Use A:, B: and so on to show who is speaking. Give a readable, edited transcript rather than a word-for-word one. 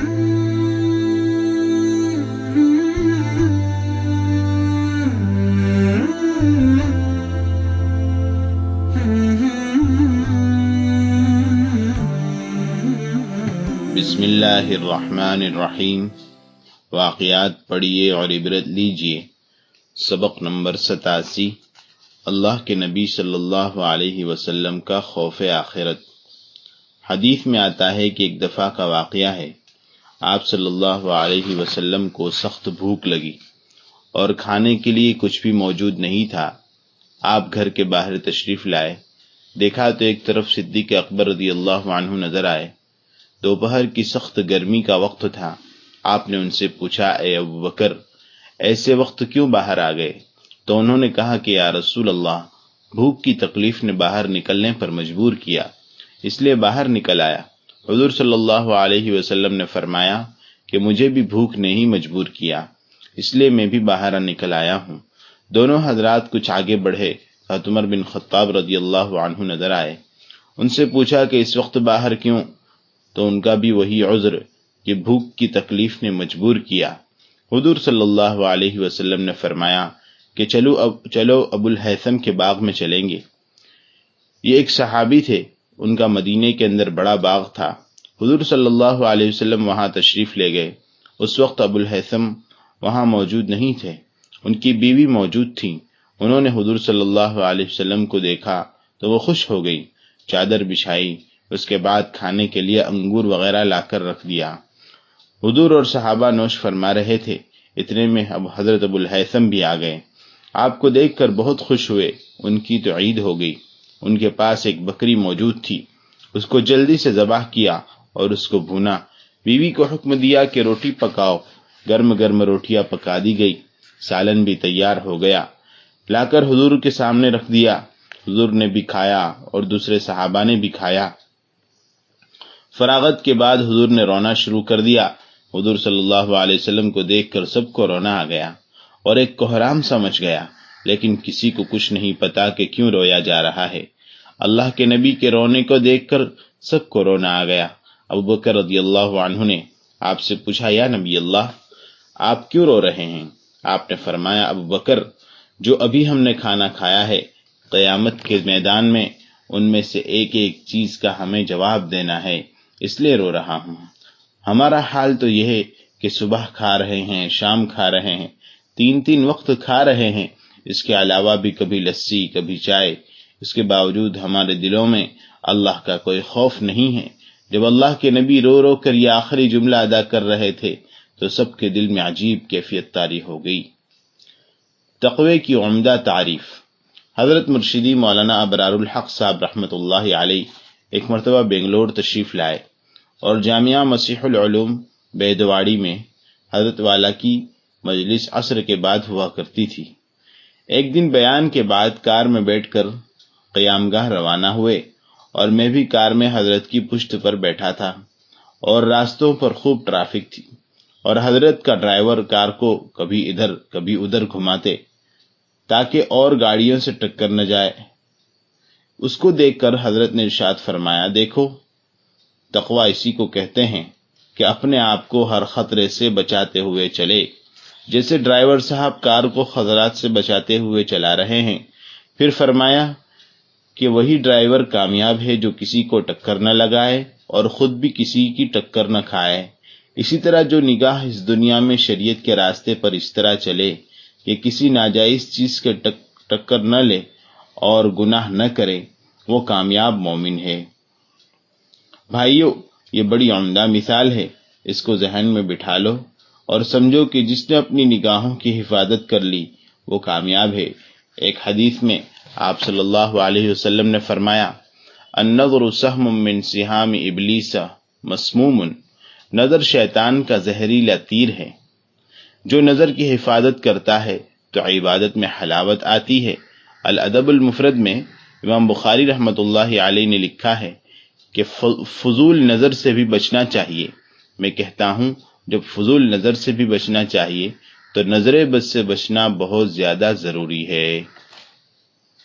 A: بسم اللہ الرحمن الرحیم۔ واقعات پڑھیے اور عبرت لیجیے۔ سبق نمبر 87۔ اللہ کے نبی صلی اللہ علیہ وسلم کا خوف آخرت۔ حدیث میں آتا ہے کہ ایک دفعہ کا واقعہ ہے، آپ صلی اللہ علیہ وسلم کو سخت بھوک لگی اور کھانے کے لیے کچھ بھی موجود نہیں تھا۔ آپ گھر کے باہر تشریف لائے، دیکھا تو ایک طرف صدیق اکبر رضی اللہ عنہ نظر آئے۔ دوپہر کی سخت گرمی کا وقت تھا۔ آپ نے ان سے پوچھا، اے ابوبکر، ایسے وقت کیوں باہر آ گئے؟ تو انہوں نے کہا کہ یا رسول اللہ، بھوک کی تکلیف نے باہر نکلنے پر مجبور کیا، اس لیے باہر نکل آیا۔ حضور صلی اللہ علیہ وسلم نے فرمایا کہ مجھے بھی بھوک نے ہی مجبور کیا، اس لیے میں بھی باہر نکل آیا ہوں۔ دونوں حضرات کچھ آگے بڑھے، عمر بن خطاب رضی اللہ عنہ نظر آئے۔ ان سے پوچھا کہ اس وقت باہر کیوں؟ تو ان کا بھی وہی عذر کہ بھوک کی تکلیف نے مجبور کیا۔ حضور صلی اللہ علیہ وسلم نے فرمایا کہ چلو ابو الہیثم کے باغ میں چلیں گے۔ یہ ایک صحابی تھے، ان کا مدینے کے اندر بڑا باغ تھا۔ حضور صلی اللہ علیہ وسلم وہاں تشریف لے گئے۔ اس وقت ابو الہیثم وہاں موجود نہیں تھے، ان کی بیوی موجود تھیں۔ انہوں نے حضور صلی اللہ علیہ وسلم کو دیکھا تو وہ خوش ہو گئی، چادر بچھائی، اس کے بعد کھانے کے لیے انگور وغیرہ لا کر رکھ دیا۔ حضور اور صحابہ نوش فرما رہے تھے، اتنے میں اب حضرت ابو الہیثم بھی آ گئے۔ آپ کو دیکھ کر بہت خوش ہوئے، ان کی تو عید ہو گئی۔ ان کے پاس ایک بکری موجود تھی، اس کو جلدی سے ذبح کیا اور اس کو بھونا۔ بیوی کو حکم دیا کہ روٹی پکاؤ۔ گرم گرم روٹیاں پکا دی گئی، سالن بھی تیار ہو گیا، لا کر حضور کے سامنے رکھ دیا۔ حضور نے بھی کھایا اور دوسرے صحابہ نے بھی کھایا۔ فراغت کے بعد حضور نے رونا شروع کر دیا۔ حضور صلی اللہ علیہ وسلم کو دیکھ کر سب کو رونا آ گیا اور ایک کوہرام سمجھ گیا، لیکن کسی کو کچھ نہیں پتا کہ کیوں رویا جا رہا ہے۔ اللہ کے نبی کے رونے کو دیکھ کر سب کو رونا آ گیا۔ ابوبکر رضی اللہ عنہ نے آپ سے پوچھا، یا نبی اللہ، آپ کیوں رو رہے ہیں؟ آپ نے فرمایا، ابوبکر، جو ابھی ہم نے کھانا کھایا ہے، قیامت کے میدان میں ان میں سے ایک ایک چیز کا ہمیں جواب دینا ہے، اس لیے رو رہا ہوں۔ ہمارا حال تو یہ ہے کہ صبح کھا رہے ہیں، شام کھا رہے ہیں، 3 وقت کھا رہے ہیں، اس کے علاوہ بھی کبھی لسی، کبھی چائے۔ اس کے باوجود ہمارے دلوں میں اللہ کا کوئی خوف نہیں ہے۔ جب اللہ کے نبی رو رو کر یہ آخری جملہ ادا کر رہے تھے تو سب کے دل میں عجیب کیفیت طاری ہو گئی۔ تقوی کی عمدہ تعریف۔ حضرت مرشدی مولانا ابرار الحق صاحب رحمۃ اللہ علیہ ایک مرتبہ بنگلور تشریف لائے اور جامعہ مسیح العلوم بیدواڑی میں حضرت والا کی مجلس عصر کے بعد ہوا کرتی تھی۔ ایک دن بیان کے بعد کار میں بیٹھ کر قیام گاہ روانہ ہوئے اور میں بھی کار میں حضرت کی پشت پر بیٹھا تھا اور راستوں پر خوب ٹریفک تھی اور حضرت کا ڈرائیور کار کو کبھی ادھر کبھی ادھر گھماتے تاکہ اور گاڑیوں سے ٹکر نہ جائے۔ اس کو دیکھ کر حضرت نے ارشاد فرمایا، دیکھو، تقوی اسی کو کہتے ہیں کہ اپنے آپ کو ہر خطرے سے بچاتے ہوئے چلے، جیسے ڈرائیور صاحب کار کو خطرات سے بچاتے ہوئے چلا رہے ہیں۔ پھر فرمایا کہ وہی ڈرائیور کامیاب ہے جو کسی کو ٹکر نہ لگائے اور خود بھی کسی کی ٹکر نہ کھائے۔ اسی طرح جو نگاہ اس دنیا میں شریعت کے راستے پر اس طرح چلے کہ کسی ناجائز چیز کے ٹکر نہ لے اور گناہ نہ کرے، وہ کامیاب مومن ہے۔ بھائیو، یہ بڑی عمدہ مثال ہے، اس کو ذہن میں بٹھا لو اور سمجھو کہ جس نے اپنی نگاہوں کی حفاظت کر لی وہ کامیاب ہے۔ ایک حدیث میں آپ صلی اللہ علیہ وسلم نے فرمایا، النظر سہم من سہام ابلیس مسموم، نظر شیطان کا زہریلا تیر ہے۔ جو نظر کی حفاظت کرتا ہے تو عبادت میں حلاوت آتی ہے۔ الادب المفرد میں امام بخاری رحمۃ اللہ علیہ نے لکھا ہے کہ فضول نظر سے بھی بچنا چاہیے۔ میں کہتا ہوں، جب فضول نظر سے بھی بچنا چاہیے تو نظر بد سے بچنا بہت زیادہ ضروری ہے۔